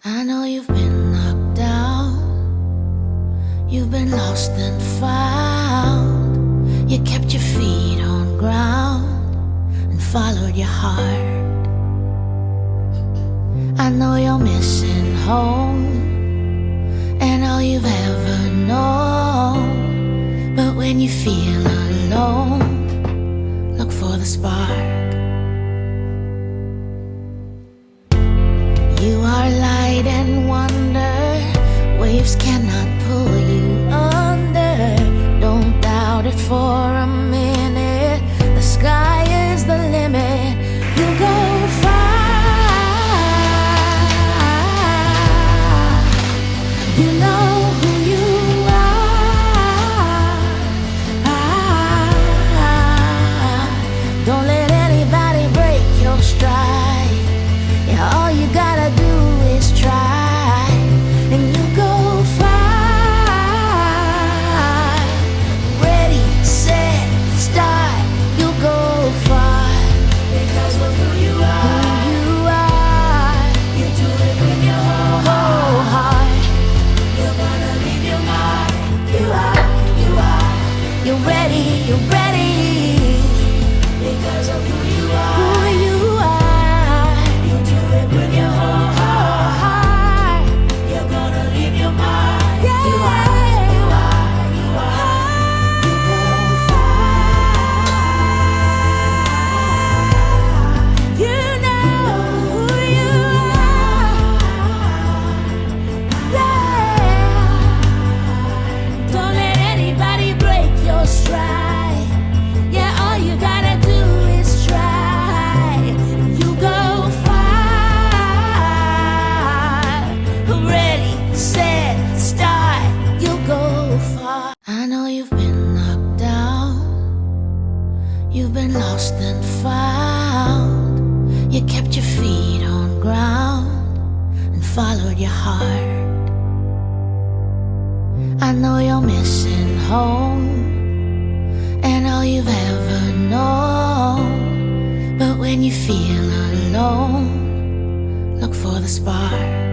I know you've been knocked down, you've been lost and found. You kept your feet on ground and followed your heart. I know you're missing home and all you've ever known. But when you feel alone, look for the spark. You are light and wonder, waves cannot pull you under. Don't doubt it for a minute, the sky is the limit. You'll go far. You know who you are. Don't let anybody break your stride. Yeah, all you gotta do is try, and you go far. Ready, set, start, you go far. Because of who you are, you do it with your whole heart. You're gonna leave your mark. You're ready, you're ready. Because of who you are. With your whole heart, you're gonna leave your mark. Yeah. You are. You go far. You know who you are. Yeah. Don't let anybody break your stride. Yeah, all you gotta do is try. You go far. Ready, set, start, you go far. I know you've been knocked down, you've been lost and found. You kept your feet on ground and followed your heart. I know you're missing home and all you've ever known. But when you feel alone, look for the spark.